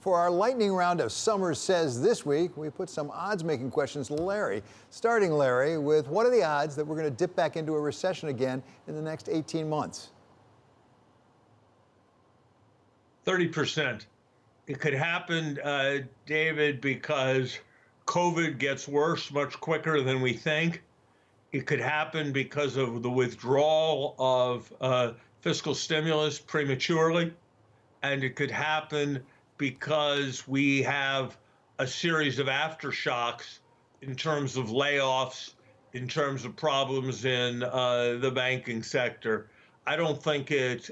For our lightning round of Summer Says this week, we put some odds-making questions to Larry. Starting, Larry, with what are the odds that we're going to dip back into a recession again in the next 18 months? 30%. It could happen, David, because COVID gets worse much quicker than we think. It could happen because of the withdrawal of fiscal stimulus prematurely. And it could happen because we have a series of aftershocks in terms of layoffs, in terms of problems in the banking sector. I don't think it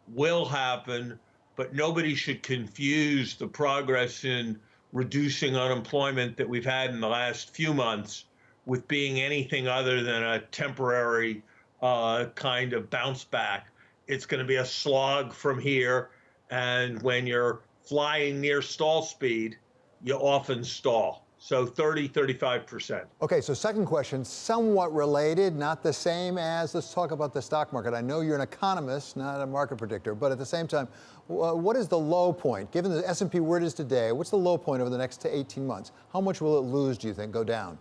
will happen, but nobody should confuse the progress in reducing unemployment that we've had in the last few months with being anything other than a temporary kind of bounce back. It's going to be a slog from here. And when you're flying near stall speed, you often stall. So 35%. Okay, so second question, somewhat related, not the same as, let's talk about the stock market. I know you're an economist, not a market predictor, but at the same time, what is the low point? Given the S&P where it is today, what's the low point over the next 18 months? How much will it lose, do you think, go down?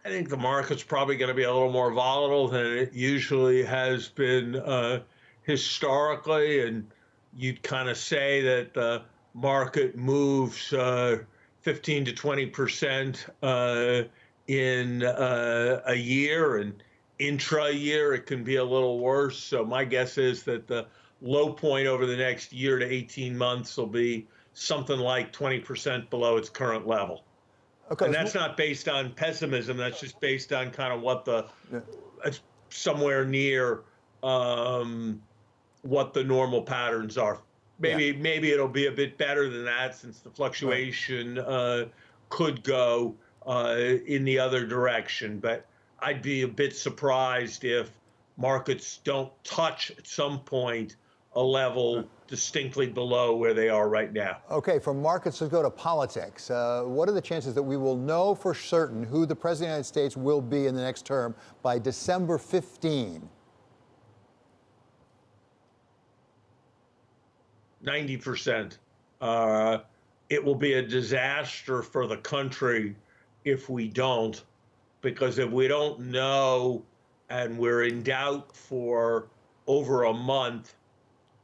I think the market's probably going to be a little more volatile than it usually has been historically, and you'd kind of say that the market moves 15 to 20% in a year, and intra-year it can be a little worse. So my guess is that the low point over the next year to 18 months will be something like 20% below its current level. Okay, and that's not based on pessimism. That's just based on kind of what somewhere near what the normal patterns are. Maybe it'll be a bit better than that, since the fluctuation could go in the other direction. But I'd be a bit surprised if markets don't touch at some point a level distinctly below where they are right now. Okay, from markets, let's go to politics. What are the chances that we will know for certain who the President of the United States will be in the next term by December 15? 90%. It will be a disaster for the country if we don't, because if we don't know and we're in doubt for over a month,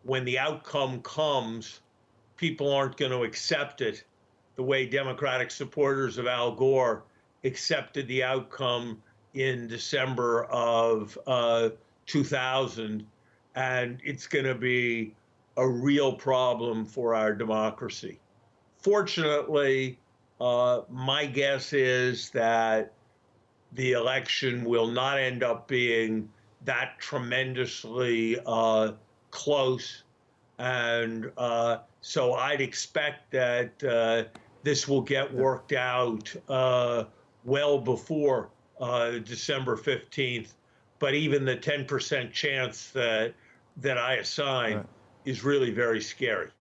when the outcome comes, people aren't going to accept it the way Democratic supporters of Al Gore accepted the outcome in December of 2000. And it's going to be a real problem for our democracy. Fortunately, my guess is that the election will not end up being that tremendously close, and so I'd expect that this will get worked out well before December 15th. But even the 10% chance that I assign is really very scary.